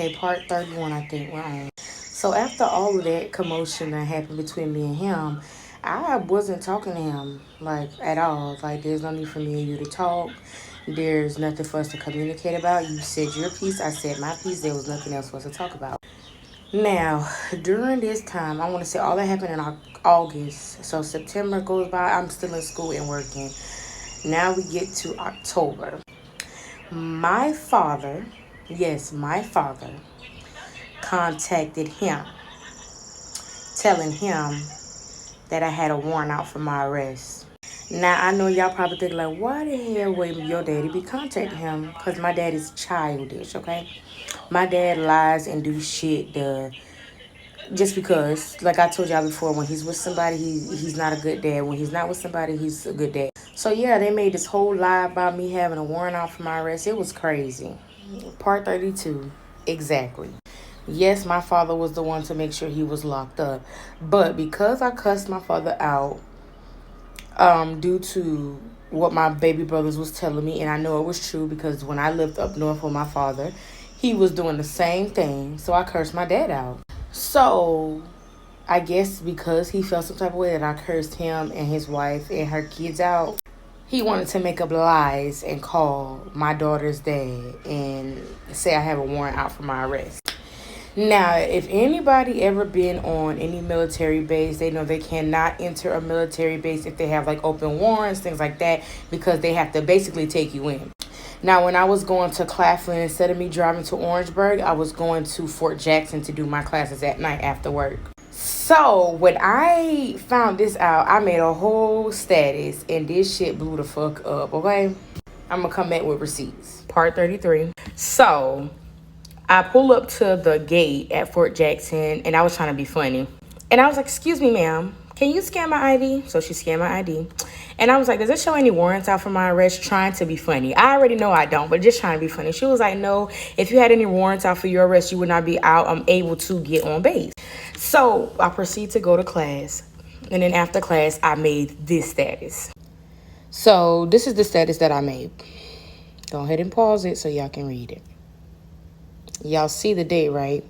Okay, part 31, I think we're on. So after all of that commotion that happened between me and him, I wasn't talking to him like at all. Like there's no need for me and you to talk. There's nothing for us to communicate about. You said your piece, I said my piece. There was nothing else for us to talk about. Now, during this time, I want to say all that happened in August. So September goes by. I'm still in school and working. Now we get to October. My father, yes, my father contacted him, telling him that I had a warrant out for my arrest. Now, I know y'all probably think, like, why the hell would your daddy be contacting him? Because my dad is childish, okay? My dad lies and do shit just because, like I told y'all before, when he's with somebody, he's not a good dad. When he's not with somebody, he's a good dad. So, yeah, they made this whole lie about me having a warrant out for my arrest. It was crazy. Part 32, exactly. Yes, my father was the one to make sure he was locked up. But because I cussed my father out, due to what my baby brothers was telling me, and I know it was true because when I lived up north with my father, he was doing the same thing. So I cursed my dad out. So I guess because he felt some type of way that I cursed him and his wife and her kids out, he wanted to make up lies and call my daughter's dad and say I have a warrant out for my arrest. Now, if anybody ever been on any military base, they know they cannot enter a military base if they have like open warrants, things like that, because they have to basically take you in. Now, when I was going to Claflin, instead of me driving to Orangeburg, I was going to Fort Jackson to do my classes at night after work. So when I found this out, I made a whole status and this shit blew the fuck up, okay? I'm gonna come back with receipts. Part 33. So I pull up to the gate at Fort Jackson and I was trying to be funny. And I was like, excuse me, ma'am, can you scan my ID? So she scanned my ID. And I was like, does it show any warrants out for my arrest? Trying to be funny. I already know I don't, but just trying to be funny. She was like, no, if you had any warrants out for your arrest, you would not be out. I'm able to get on base. So I proceed to go to class. And then after class, I made this status. So this is the status that I made. Go ahead and pause it so y'all can read it. Y'all see the date, right?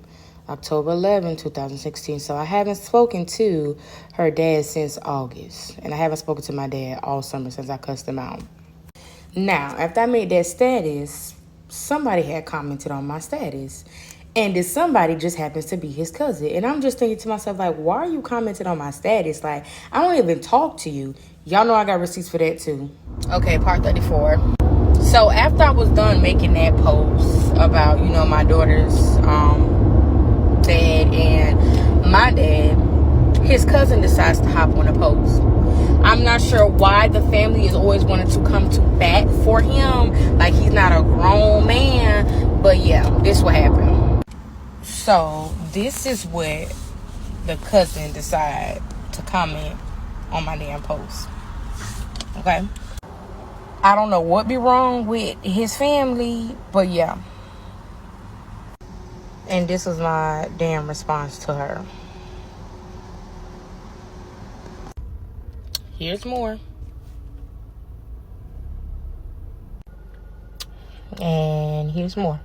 October 11, 2016. So I haven't spoken to her dad since August. And I haven't spoken to my dad all summer since I cussed him out. Now, after I made that status, somebody had commented on my status. And this somebody just happens to be his cousin. And I'm just thinking to myself, like, why are you commenting on my status? Like, I don't even talk to you. Y'all know I got receipts for that too. Okay, part 34. So after I was done making that post about, you know, my daughter's dad and my dad, his cousin decides to hop on a post. I'm not sure why the family is always wanting to come to bat for him. Like he's not a grown man. But yeah, this what happened. So this is what the cousin decided to comment on my damn post. Okay. I don't know what be wrong with his family, but yeah. And this was my damn response to her. Here's more. And here's more.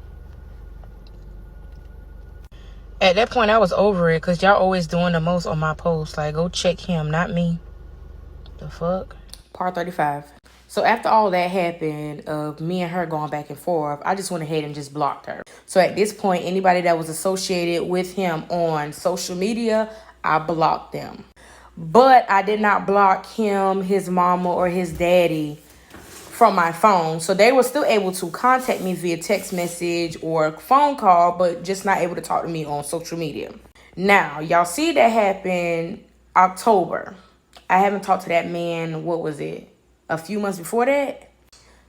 At that point, I was over it because y'all always doing the most on my posts. Like, go check him, not me. The fuck? Part 35. So after all that happened of me and her going back and forth, I just went ahead and just blocked her. So at this point, anybody that was associated with him on social media, I blocked them. But I did not block him, his mama, or his daddy from my phone. So they were still able to contact me via text message or phone call, but just not able to talk to me on social media. Now, y'all see that happen October. I haven't talked to that man, what was it? A few months before that.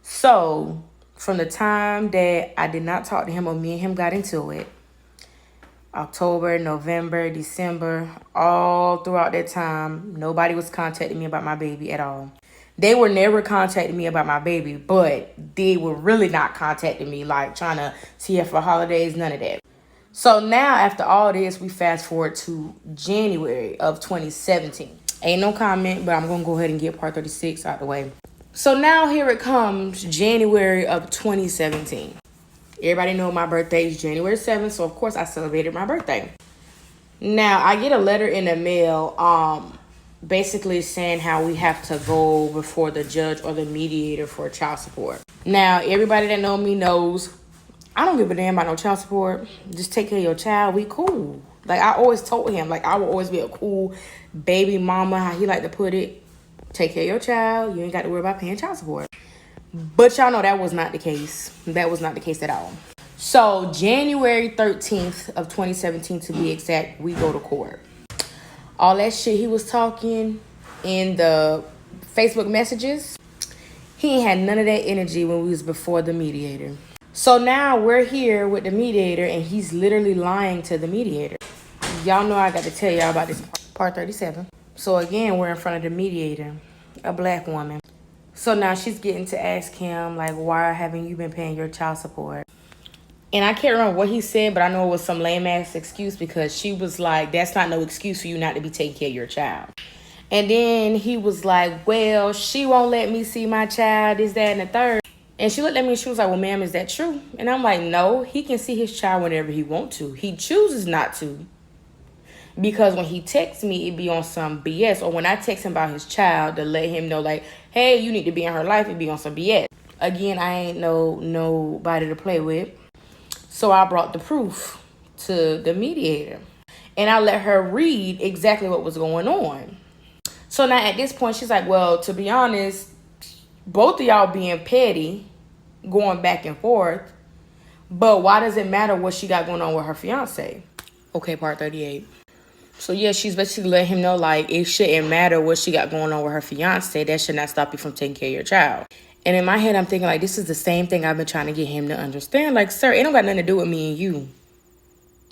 So from the time that I did not talk to him or me and him got into it, October, November, December, all throughout that time, nobody was contacting me about my baby at all. They were never contacting me about my baby, but they were really not contacting me, like trying to see her for holidays, none of that. So now after all this, we fast forward to January of 2017. Ain't no comment, but I'm going to go ahead and get part 36 out the way. So now here it comes, January of 2017. Everybody know my birthday is January 7th, so of course I celebrated my birthday. Now, I get a letter in the mail basically saying how we have to go before the judge or the mediator for child support. Now, everybody that know me knows I don't give a damn about no child support. Just take care of your child. We cool. Like, I always told him, like, I will always be a cool baby mama, how he like to put it. Take care of your child. You ain't got to worry about paying child support. But y'all know that was not the case. That was not the case at all. So, January 13th of 2017, to be exact, we go to court. All that shit he was talking in the Facebook messages, he ain't had none of that energy when we was before the mediator. So now we're here with the mediator, and he's literally lying to the mediator. Y'all know I got to tell y'all about this part 37. So again, we're in front of the mediator, a black woman. So now she's getting to ask him, like, why haven't you been paying your child support? And I can't remember what he said, but I know it was some lame-ass excuse, because she was like, that's not no excuse for you not to be taking care of your child. And then he was like, well, she won't let me see my child, this, that, and the third. And she looked at me and she was like, well, ma'am, is that true? And I'm like, no, he can see his child whenever he wants to. He chooses not to. Because when he texts me, it be on some BS. Or when I text him about his child to let him know, like, hey, you need to be in her life, it be on some BS. Again, I ain't nobody to play with. So I brought the proof to the mediator. And I let her read exactly what was going on. So now at this point, she's like, well, to be honest, both of y'all being petty, going back and forth. But why does it matter what she got going on with her fiance? Okay, part 38. So yeah, she's basically letting him know, like, it shouldn't matter what she got going on with her fiance. That should not stop you from taking care of your child. And in my head, I'm thinking, like, this is the same thing I've been trying to get him to understand. Like, sir, it don't got nothing to do with me and you.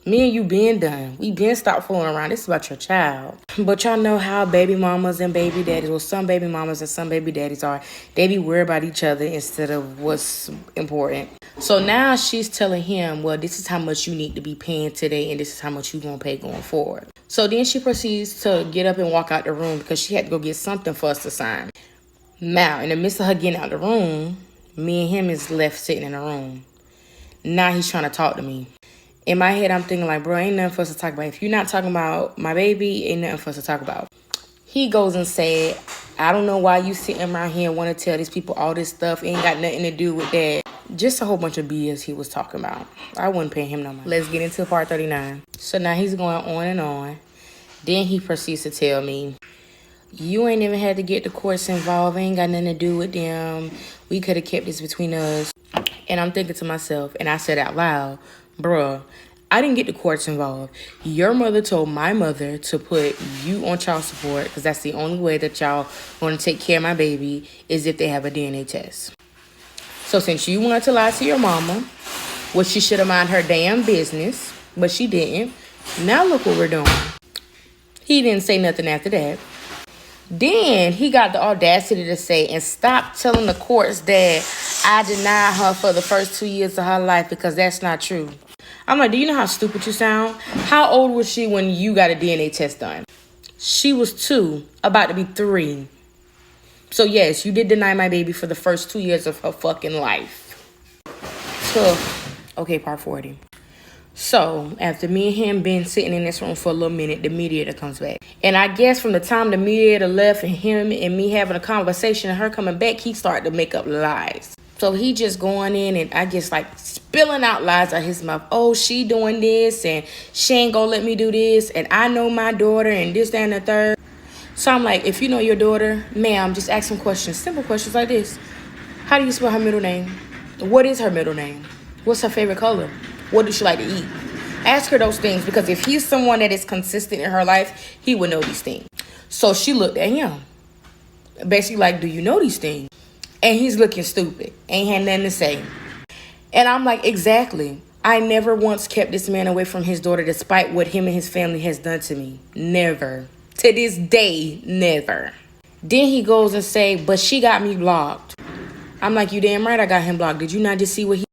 Me and you been done. We been stopped fooling around. This is about your child. But y'all know how baby mamas and baby daddies, well, some baby mamas and some baby daddies are. They be worried about each other instead of what's important. So now she's telling him, well, this is how much you need to be paying today, and this is how much you gonna pay going forward. So then she proceeds to get up and walk out the room because she had to go get something for us to sign. Now, in the midst of her getting out the room, me and him is left sitting in the room. Now he's trying to talk to me. In my head, I'm thinking, like, bro, ain't nothing for us to talk about. If you're not talking about my baby, ain't nothing for us to talk about. He goes and said, I don't know why you sitting around here and want to tell these people all this stuff. It ain't got nothing to do with that. Just a whole bunch of BS he was talking about. I wouldn't pay him no money. Let's get into part 39. So now he's going on and on. Then he proceeds to tell me, you ain't even had to get the courts involved. It ain't got nothing to do with them. We could have kept this between us. And I'm thinking to myself, and I said out loud, bruh, I didn't get the courts involved. Your mother told my mother to put you on child support because that's the only way that y'all want to take care of my baby is if they have a DNA test. So since you wanted to lie to your mama, well, she should have minded her damn business, but she didn't. Now look what we're doing. He didn't say nothing after that. Then he got the audacity to say, and stop telling the courts that I denied her for the first 2 years of her life because that's not true. I'm like, do you know how stupid you sound? How old was she when you got a DNA test done? She was 2, about to be 3. So yes, you did deny my baby for the first 2 years of her fucking life. So, okay, part 40. So, after me and him been sitting in this room for a little minute, the mediator comes back. And I guess from the time the mediator left and him and me having a conversation and her coming back, he started to make up lies. So he just going in and I guess like spilling out lies out his mouth. Oh, she doing this and she ain't gonna let me do this. And I know my daughter and this, that, and the third. So I'm like, if you know your daughter, ma'am, just ask some questions. Simple questions like this. How do you spell her middle name? What is her middle name? What's her favorite color? What does she like to eat? Ask her those things because if he's someone that is consistent in her life, he would know these things. So she looked at him. Basically like, do you know these things? And he's looking stupid. Ain't had nothing to say. And I'm like, exactly. I never once kept this man away from his daughter despite what him and his family has done to me. Never. To this day, never. Then he goes and say, but she got me blocked. I'm like, you damn right I got him blocked. Did you not just see what he